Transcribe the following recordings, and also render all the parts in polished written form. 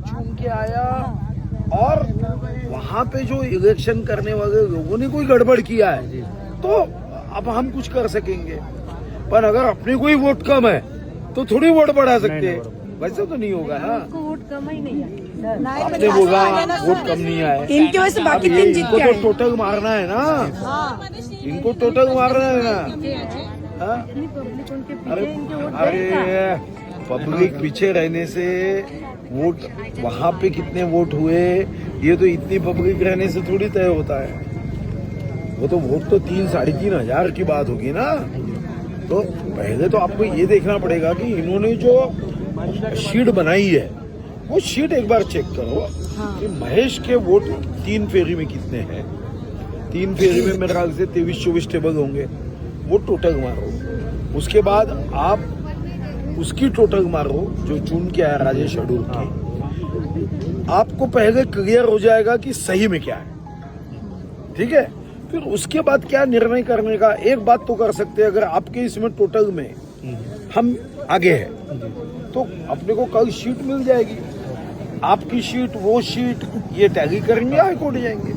चुन के आया और वहाँ पे जो इलेक्शन करने वाले लोगों ने कोई गड़बड़ किया है तो अब हम कुछ कर सकेंगे, पर अगर अपने को ही वोट कम है तो थोड़ी वोट बढ़ा सकते हैं, वैसे तो नहीं होगा ना। वोट कम ही नहीं है, आपने बोला वोट कम नहीं आए, इनकी वजह से बाकी तीन जीत इनको के तो आए। टोटल मारना है ना, इनको टोटल मारना है ना। हाँ? पब्लिक उनके अरे पीछे, इनके वोट देगा। अरे पब्लिक पीछे रहने से वोट वहाँ पे कितने वोट हुए ये तो इतनी पब्लिक रहने से थोड़ी तय होता है। वो तो वोट तो 3-3.5 की बात होगी ना। तो पहले तो आपको ये देखना पड़ेगा कि इन्होंने जो शीट बनाई है वो शीट एक बार चेक करो कि महेश के वोट 3 फेरी में कितने हैं। 3 फेरी में मेरे ख्याल से 23-24 टेबल होंगे, वो टोटल मारो। उसके बाद आप उसकी टोटल मारो जो चुन के आया राजेश अडूर की, आपको पहले क्लियर हो जाएगा कि सही में क्या है। ठीक है, फिर उसके बाद क्या निर्णय करने का। एक बात तो कर सकते हैं, अगर आपके इसमें टोटल में हम आगे हैं तो अपने को कल शीट मिल जाएगी, आपकी शीट वो शीट ये टैली करेंगे, हाईकोर्ट जाएंगे।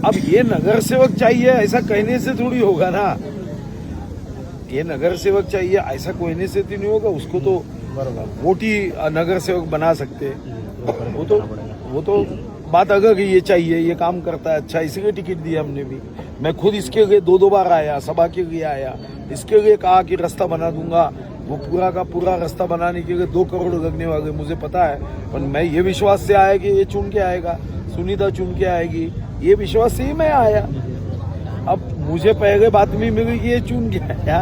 अब ये नगर सेवक चाहिए ऐसा कहने से थोड़ी होगा ना, ये नगर सेवक चाहिए ऐसा कहने से तो नहीं होगा। उसको तो वोट ही नगर सेवक बना सकते, वो तो बात अगर ये चाहिए, ये काम करता है अच्छा, इसलिए टिकट दिया हमने भी। मैं खुद इसके लिए 2 बार आया, सभा के लिए आया, इसके लिए कहा कि रास्ता बना दूंगा। वो पूरा का पूरा रास्ता बनाने के लिए 2 करोड़ लगने वाले मुझे पता है, पर मैं ये विश्वास से आया कि ये चुन के आएगा, सुनीता चुन के आएगी, ये विश्वास से ही मैं आया। अब मुझे पहले बातमी मिली कि ये चुन के आया,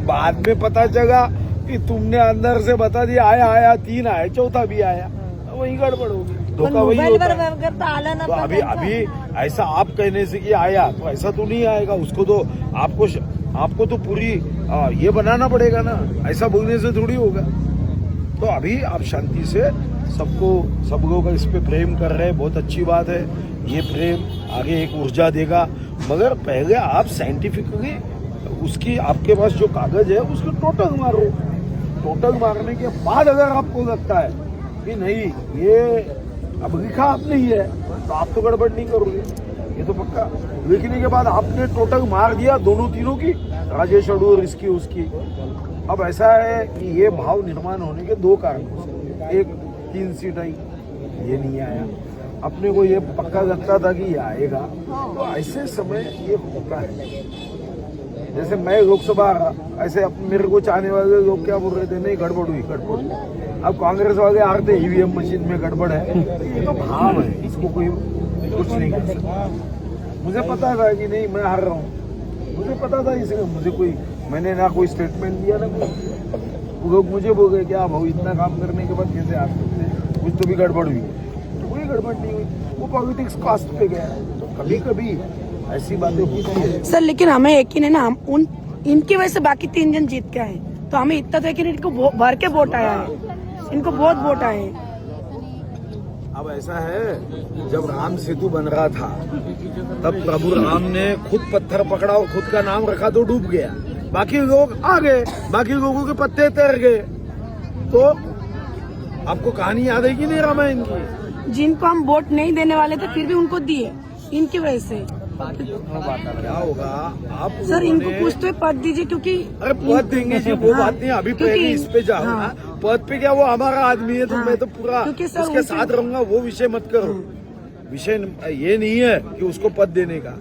बाद में पता चला कि तुमने अंदर से बता दिया आया 3 आया, 4था भी आया, वही गड़बड़ होगी। धोखा वही होता है। तो अभी ऐसा आप कहने से कि आया तो ऐसा तो नहीं आएगा, उसको तो आपको तो पूरी ये बनाना पड़ेगा ना, ऐसा बोलने से थोड़ी होगा। तो अभी आप शांति से सब लोग इस पे प्रेम कर रहे हैं, बहुत अच्छी बात है। ये प्रेम आगे एक ऊर्जा देगा, मगर पहले आप साइंटिफिकली उसकी आपके पास जो कागज है उसको टोटल मारो। टोटल मारने के बाद अगर आपको लगता है कि नहीं ये अब लिखा आपने ही है तो आप तो गड़बड़ नहीं करोगे, ये तो पक्का। लिखने के बाद आपने टोटल मार दिया दोनों तीनों की, राजेश अडूर इसकी उसकी। अब ऐसा है कि ये भाव निर्माण होने के 2 कारण हो सकते हैं। एक 3 सीट आई, ये नहीं आया, अपने को ये पक्का लगता था कि ये आएगा। तो ऐसे समय ये होता है। जैसे मैं लोकसभा ऐसे मेरे को चाहने वाले लोग क्या बोल रहे थे, नहीं गड़बड़ हुई। अब कांग्रेस वाले हारते ईवीएम मशीन में गड़बड़ है, तो ये तो भाव है, इसको कोई कुछ नहीं कर सकता। मुझे पता था कि नहीं मैं हार रहा हूँ, मुझे पता था, इसलिए मैंने ना कोई स्टेटमेंट दिया ना। लोग मुझे बोल गए क्या भाई इतना काम करने के बाद कैसे हार सकते हैं, कुछ तो भी गड़बड़ हुई। तो कोई गड़बड़ नहीं हुई, वो पॉलिटिक्स कास्ट पे गया। तो कभी कभी ऐसी बातें होती है सर, लेकिन हमें यकीन है ना, हम इनकी वजह से बाकी 3 जन जीत के आए, तो हमें इतना तो यकीन है इनको भर के वोट आया है, इनको बहुत वोट आए। अब ऐसा है, जब राम सेतु बन रहा था तब प्रभु राम ने खुद पत्थर पकड़ा और खुद का नाम रखा तो डूब गया, बाकी लोग आ गए, बाकी लोगों के पत्ते तैर गए। तो आपको कहानी याद है कि नहीं रामायण की? जिनको हम वोट नहीं देने वाले थे फिर भी उनको दिए, इनकी वजह से। क्या होगा आप सर इनको कुछ तो पद दीजिए, क्योंकि अरे पद देंगे जी, वो बात नहीं। अभी पहले इस पे जाओ ना, पद पे क्या वो हमारा आदमी है तो मैं तो पूरा उसके साथ रहूंगा, वो विषय मत करो। विषय ये नहीं है कि उसको पद देने का,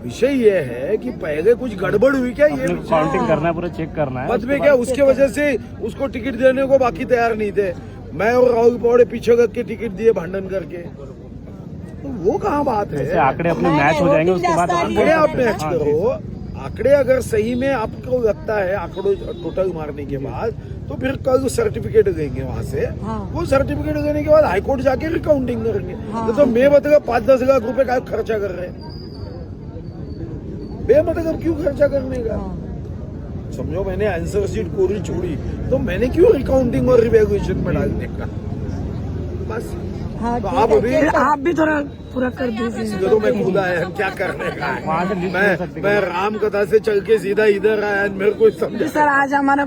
विषय ये है कि पहले कुछ गड़बड़ हुई क्या, ये काउंटिंग करना है, पूरा चेक करना है। पद में क्या उसके वजह से उसको टिकट देने को बाकी तैयार नहीं थे। मैं और राहुल पौड़े पीछे करके टिकट दिए भांडन करके, तो वो कहाँ बात है। आंकड़े अपने मैच हो जाएंगे, उसके बाद आंकड़े आप मैच करो। आंकड़े अगर सही में आपको लगता है आंकड़ों टोटल मारने के बाद, तो फिर कल सर्टिफिकेट देंगे वहाँ से। वो सर्टिफिकेट देने के बाद हाईकोर्ट जाके रिकाउंटिंग करेंगे। तो मैं बताऊंगा 5-10 लाख रुपए का खर्चा कर रहे हैं, बेमतलब क्यों खर्चा करने का। समझो मैंने आंसर शीट कोरी छोड़ी तो मैंने क्यों रिकाउंटिंग और रिवैल्यूएशन में डालने का, बस। तो आप भी थोड़ा पूरा कर दीजिए। तो मैं खुद आया, क्या करने का है। मैं राम कथा से चल के सीधा इधर आया, मेरे को समझ। सर आज हमारा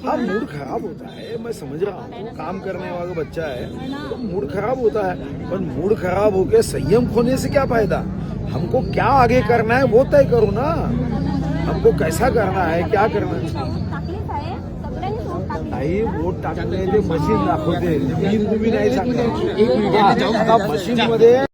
हाँ मूड खराब होता है, मैं समझ रहा हूँ, काम करने वाला बच्चा है तो मूड खराब होता है, पर मूड खराब होके संयम खोने से क्या फायदा। हमको क्या आगे करना है वो तय करो ना, हमको कैसा करना है, क्या करना है। ताई वोट टाकण्याचे मशीन दाखवते, बिन तुम्ही नाही सांगता मशीन मध्ये